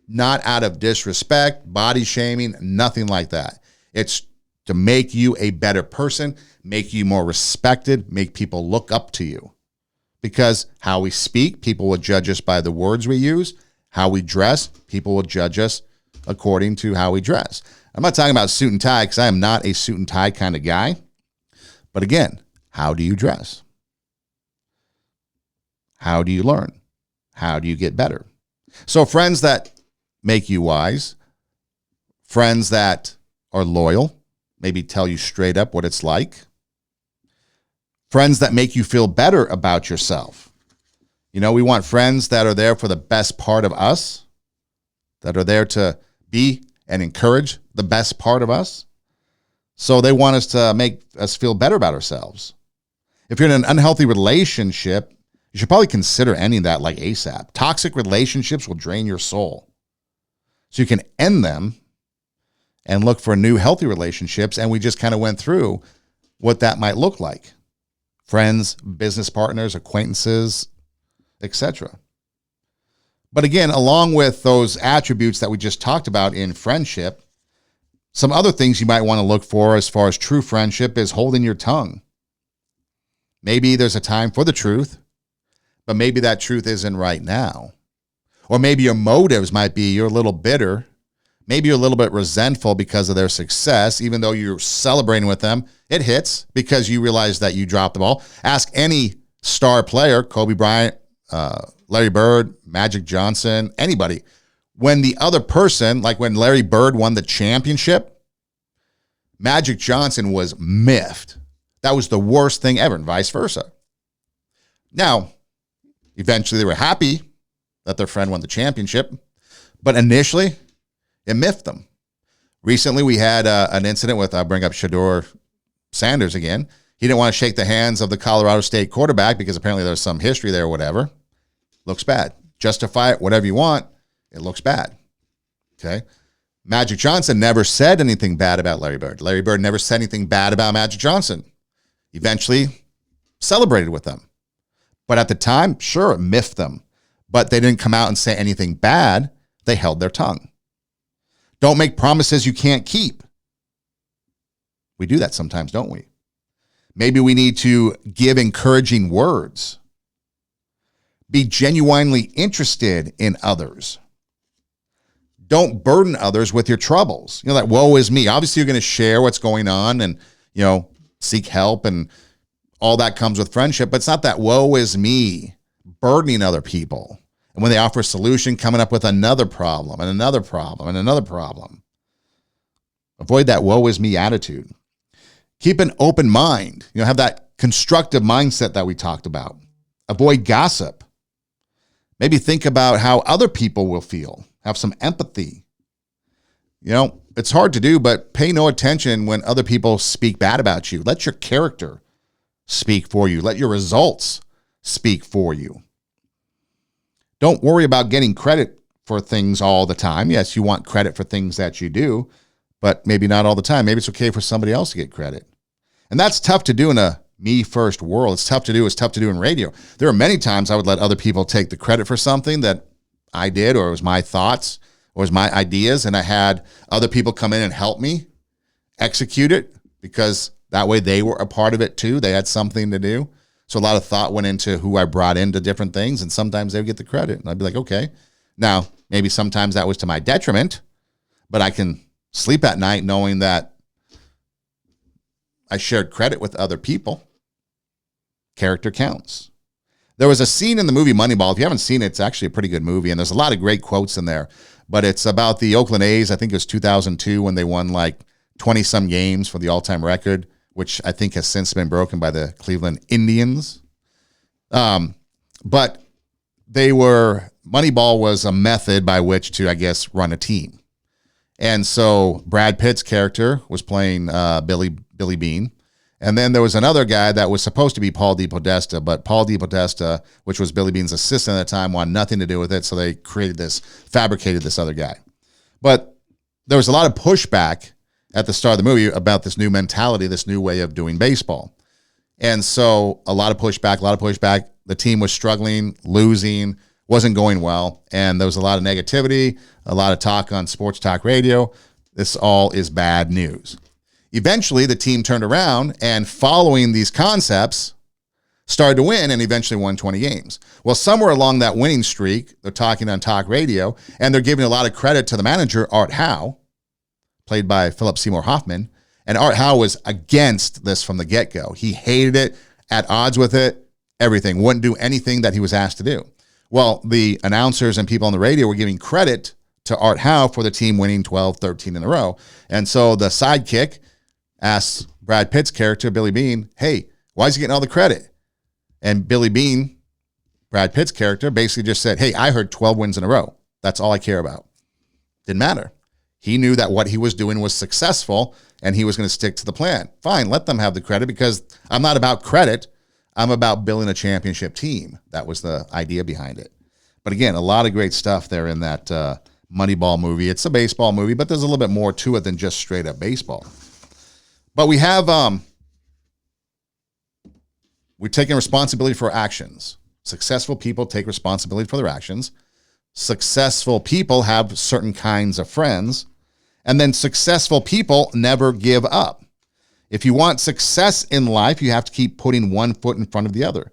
Not out of disrespect, body shaming, nothing like that. It's to make you a better person, make you more respected, make people look up to you. because how we speak, people will judge us by the words we use. How we dress, people will judge us according to how we dress. I'm not talking about suit and tie because I am not a suit and tie kind of guy. But again, how do you dress? How do you learn? How do you get better? So friends that make you wise, friends that are loyal, maybe tell you straight up what it's like, friends that make you feel better about yourself. You know, we want friends that are there for the best part of us, that are there to be and encourage the best part of us. So they want us to make us feel better about ourselves. If you're in an unhealthy relationship, you should probably consider ending that like ASAP. Toxic relationships will drain your soul. So you can end them and look for new healthy relationships. And we just kind of went through what that might look like. Friends, business partners, acquaintances, etc. But again, along with those attributes that we just talked about in friendship, some other things you might want to look for as far as true friendship is holding your tongue. Maybe there's a time for the truth, but maybe that truth isn't right now. Or maybe your motives might be you're a little bitter. Maybe you're a little bit resentful because of their success, even though you're celebrating with them. It hits because you realize that you dropped the ball. Ask any star player, Kobe Bryant, Larry Bird, Magic Johnson, anybody. When the other person, like when Larry Bird won the championship, Magic Johnson was miffed. That was the worst thing ever, and vice versa. Now, eventually they were happy that their friend won the championship, but initially it miffed them. Recently we had an incident with, I'll bring up Shedeur Sanders again. He didn't want to shake the hands of the Colorado State quarterback because apparently there's some history there or whatever. Looks bad. Justify it, whatever you want. It looks bad. Okay. Magic Johnson never said anything bad about Larry Bird. Larry Bird never said anything bad about Magic Johnson. Eventually celebrated with them. But at the time, sure, it miffed them. But they didn't come out and say anything bad. They held their tongue. Don't make promises you can't keep. We do that sometimes, don't we? Maybe we need to give encouraging words. Be genuinely interested in others. Don't burden others with your troubles. You know, that woe is me. Obviously, you're going to share what's going on and, you know, seek help and all that comes with friendship. But it's not that woe is me, burdening other people. And when they offer a solution, coming up with another problem and another problem and another problem. Avoid that woe is me attitude. Keep an open mind. You know, have that constructive mindset that we talked about. Avoid gossip. Maybe think about how other people will feel. Have some empathy. You know, it's hard to do, but pay no attention when other people speak bad about you. Let your character speak for you. Let your results speak for you. Don't worry about getting credit for things all the time. Yes, you want credit for things that you do, but maybe not all the time. Maybe it's okay for somebody else to get credit. And that's tough to do in a me-first world. It's tough to do. It's tough to do in radio. There are many times I would let other people take the credit for something that I did, or it was my thoughts, or it was my ideas, and I had other people come in and help me execute it because that way they were a part of it too. They had something to do. So a lot of thought went into who I brought into different things, and sometimes they would get the credit. And I'd be like, okay. Now, maybe sometimes that was to my detriment, but I can sleep at night knowing that I shared credit with other people. Character counts. There was a scene in the movie Moneyball. If you haven't seen it, it's actually a pretty good movie, and there's a lot of great quotes in there. But it's about the Oakland A's. I think it was 2002 when they won like 20-some games for the all-time record, which I think has since been broken by the Cleveland Indians. But Moneyball was a method by which to, I guess, run a team. And so Brad Pitt's character was playing Billy Bean. And then there was another guy that was supposed to be Paul DePodesta, but Paul DePodesta, which was Billy Bean's assistant at the time, wanted nothing to do with it, so they fabricated this other guy. But there was a lot of pushback at the start of the movie about this new mentality, this new way of doing baseball. And so a lot of pushback. The team was struggling, losing, wasn't going well, and there was a lot of negativity, a lot of talk on sports talk radio. This all is bad news. Eventually, the team turned around, and following these concepts, started to win and eventually won 20 games. Well, somewhere along that winning streak, they're talking on talk radio, and they're giving a lot of credit to the manager, Art Howe, played by Philip Seymour Hoffman. And Art Howe was against this from the get-go. He hated it, at odds with it, everything. Wouldn't do anything that he was asked to do. Well, the announcers and people on the radio were giving credit to Art Howe for the team winning 12, 13 in a row. And so the sidekick asks Brad Pitt's character, Billy Bean, hey, why is he getting all the credit? And Billy Bean, Brad Pitt's character, basically just said, hey, I heard 12 wins in a row. That's all I care about. Didn't matter. He knew that what he was doing was successful and he was going to stick to the plan. Fine, let them have the credit because I'm not about credit. I'm about building a championship team. That was the idea behind it. But again, a lot of great stuff there in that Moneyball movie. It's a baseball movie, but there's a little bit more to it than just straight up baseball. But we have we're taking responsibility for our actions. Successful people take responsibility for their actions. Successful people have certain kinds of friends. And then successful people never give up. If you want success in life, you have to keep putting one foot in front of the other.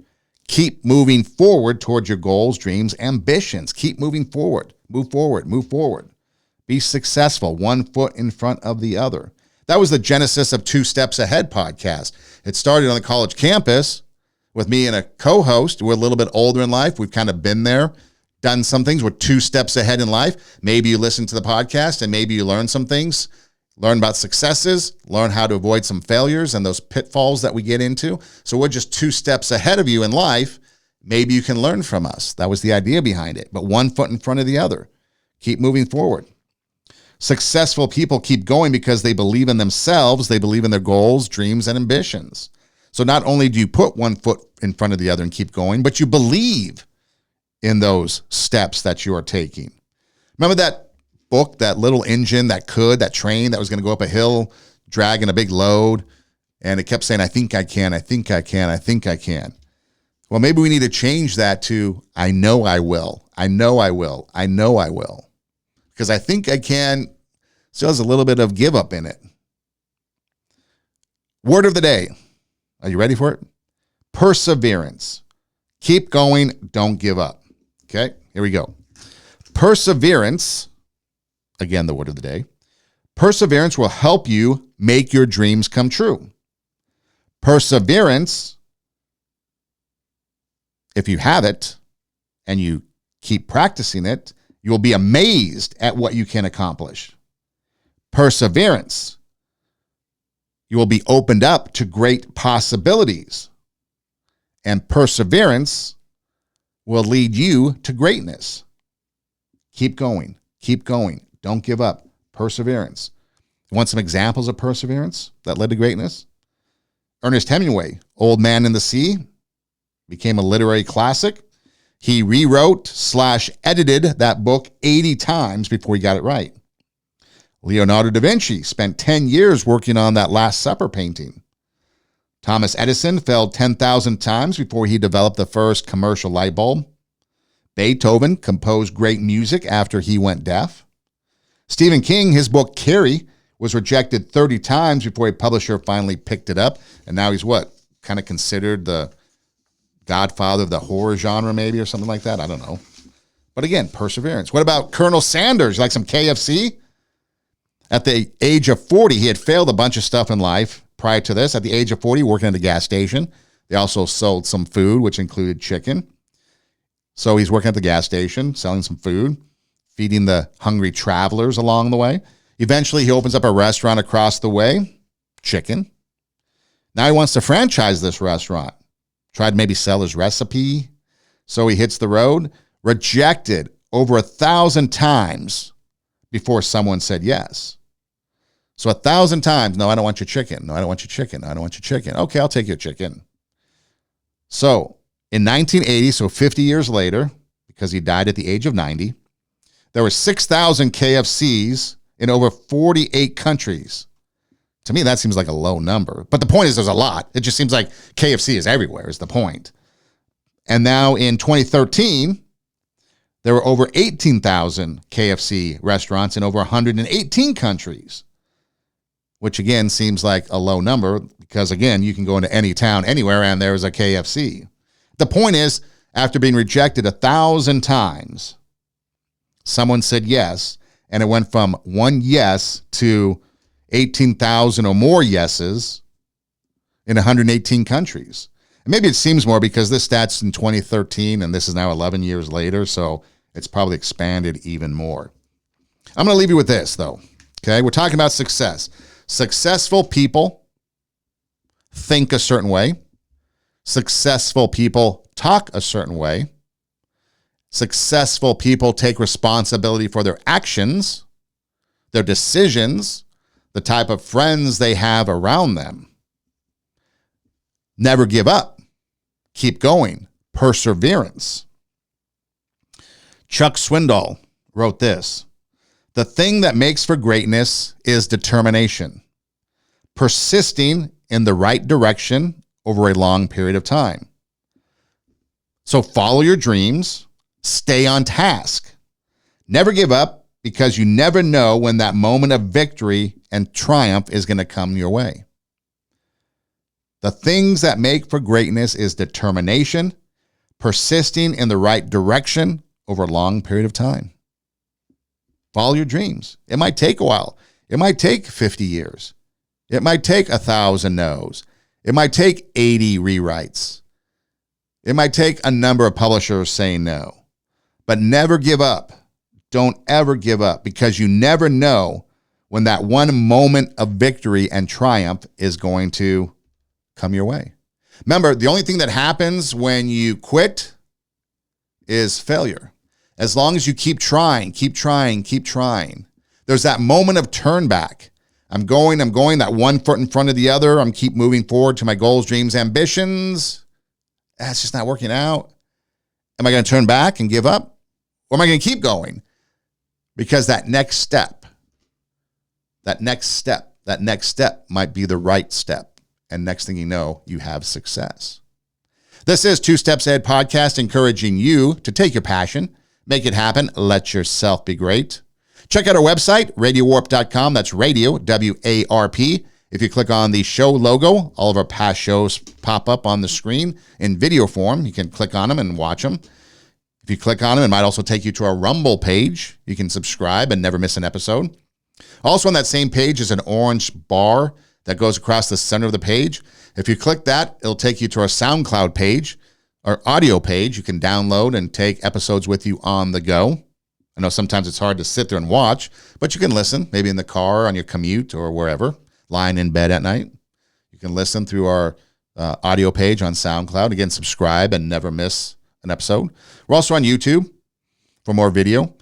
Keep moving forward towards your goals, dreams, ambitions. Keep moving forward. Move forward. Move forward. Be successful, one foot in front of the other. That was the genesis of Two Steps Ahead podcast. It started on the college campus with me and a co-host. We're a little bit older in life. We've kind of been there, done some things. We're 2 steps ahead in life. Maybe you listen to the podcast and maybe you learn some things, learn about successes, learn how to avoid some failures and those pitfalls that we get into. So we're just 2 steps ahead of you in life. Maybe you can learn from us. That was the idea behind it. But one foot in front of the other. Keep moving forward. Successful people keep going because they believe in themselves. They believe in their goals, dreams, and ambitions. So not only do you put one foot in front of the other and keep going, but you believe in those steps that you are taking. Remember that book, that little engine that train that was going to go up a hill, dragging a big load, and it kept saying, I think I can, I think I can, I think I can. Well, maybe we need to change that to, I know I will, I know I will, I know I will. Because I think I can still has a little bit of give up in it. Word of the day. Are you ready for it? Perseverance. Keep going. Don't give up. Okay, here we go. Perseverance. Again, the word of the day. Perseverance will help you make your dreams come true. Perseverance, if you have it and you keep practicing it, you will be amazed at what you can accomplish. Perseverance, you will be opened up to great possibilities. And perseverance will lead you to greatness. Keep going. Keep going. Don't give up. Perseverance. You want some examples of perseverance that led to greatness? Ernest Hemingway, Old Man and the Sea, became a literary classic. He rewrote/edited that book 80 times before he got it right. Leonardo da Vinci spent 10 years working on that Last Supper painting. Thomas Edison failed 10,000 times before he developed the first commercial light bulb. Beethoven composed great music after he went deaf. Stephen King, his book Carrie, was rejected 30 times before a publisher finally picked it up. And now he's what? Kind of considered the godfather of the horror genre maybe or something like that. I don't know. But again, perseverance. What about Colonel Sanders? You like some KFC? At the age of 40, he had failed a bunch of stuff in life. Prior to this, at the age of 40, working at a gas station. They also sold some food, which included chicken. So he's working at the gas station, selling some food, feeding the hungry travelers along the way. Eventually, he opens up a restaurant across the way, chicken. Now he wants to franchise this restaurant. Tried to maybe sell his recipe. So he hits the road, rejected over 1,000 times before someone said yes. So 1,000 times, no, I don't want your chicken. No, I don't want your chicken. No, I don't want your chicken. Okay, I'll take your chicken. So in 1980, so 50 years later, because he died at the age of 90, there were 6,000 KFCs in over 48 countries. To me, that seems like a low number. But the point is there's a lot. It just seems like KFC is everywhere is the point. And now in 2013, there were over 18,000 KFC restaurants in over 118 countries. which again seems like a low number because, again, you can go into any town anywhere and there's a KFC. The point is, after being rejected 1,000 times, someone said yes, and it went from one yes to 18,000 or more yeses in 118 countries. And maybe it seems more because this stat's in 2013 and this is now 11 years later, so it's probably expanded even more. I'm going to leave you with this, though. Okay, we're talking about success. Successful people think a certain way. Successful people talk a certain way. Successful people take responsibility for their actions, their decisions, the type of friends they have around them. Never give up. Keep going. Perseverance. Chuck Swindoll wrote this: "The thing that makes for greatness is determination, persisting in the right direction over a long period of time." So follow your dreams, stay on task. Never give up because you never know when that moment of victory and triumph is going to come your way. The things that make for greatness is determination, persisting in the right direction over a long period of time. Follow your dreams. It might take a while. It might take 50 years. It might take 1,000 no's. It might take 80 rewrites. It might take a number of publishers saying no. But never give up. Don't ever give up, because you never know when that one moment of victory and triumph is going to come your way. Remember, the only thing that happens when you quit is failure. As long as you keep trying, keep trying, keep trying. There's that moment of turn back. I'm going, that one foot in front of the other. I'm keep moving forward to my goals, dreams, ambitions. That's just not working out. Am I going to turn back and give up? Or am I going to keep going? Because that next step might be the right step. And next thing you know, you have success. This is Two Steps Ahead Podcast, encouraging you to take your passion, make it happen, let yourself be great. Check out our website, radiowarp.com. That's radio, W-A-R-P. If you click on the show logo, all of our past shows pop up on the screen in video form. You can click on them and watch them. If you click on them, it might also take you to our Rumble page. You can subscribe and never miss an episode. Also on that same page is an orange bar that goes across the center of the page. If you click that, it'll take you to our SoundCloud page, our audio page. You can download and take episodes with you on the go. I know sometimes it's hard to sit there and watch, but you can listen, maybe in the car, on your commute, or wherever, lying in bed at night. You can listen through our audio page on SoundCloud. Again, subscribe and never miss an episode. We're also on YouTube for more video.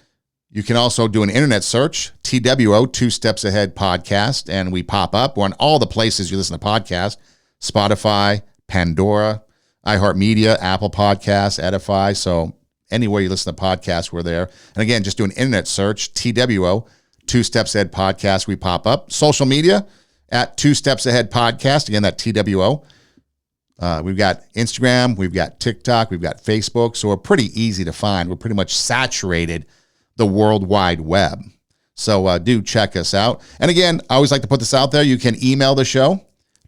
You can also do an internet search, TWO, Two Steps Ahead Podcast, and we pop up. We're on all the places you listen to podcasts: Spotify, Pandora, iHeart, Apple Podcasts, Edifi. So anywhere you listen to podcasts, we're there. And again, just do an internet search, TWO, Two Steps Ahead Podcast. We pop up. Social media at Two Steps Ahead Podcast. Again, that TWO. We've got Instagram, we've got TikTok, we've got Facebook. So we're pretty easy to find. We're pretty much saturated the World Wide Web. So do check us out. And again, I always like to put this out there. You can email the show,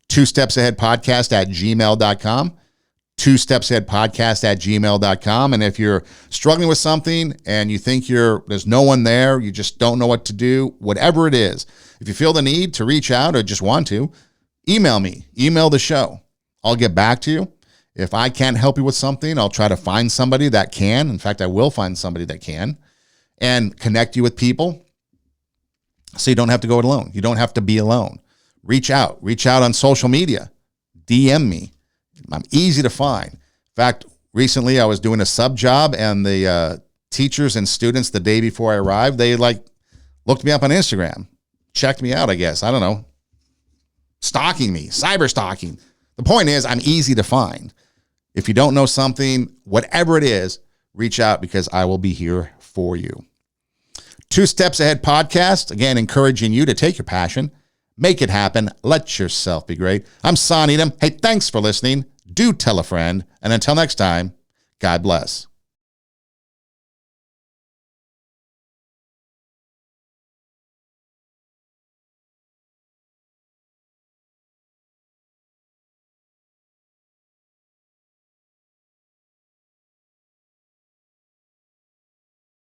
twostepsaheadpodcast@gmail.com. twostepsaheadpodcast@gmail.com. And if you're struggling with something and you think there's no one there, you just don't know what to do, whatever it is, if you feel the need to reach out or just want to, email me, email the show. I'll get back to you. If I can't help you with something, I'll try to find somebody that can. In fact, I will find somebody that can, and connect you with people so you don't have to go it alone. You don't have to be alone. Reach out on social media. DM me. I'm easy to find. In fact, recently I was doing a sub job, and the teachers and students the day before I arrived, they looked me up on Instagram, checked me out, I guess. I don't know. Stalking me, cyber stalking. The point is, I'm easy to find. If you don't know something, whatever it is, reach out, because I will be here for you. Two Steps Ahead Podcast, again, encouraging you to take your passion, make it happen, let yourself be great. I'm Son Edom. Hey, thanks for listening. Do tell a friend. And until next time, God bless.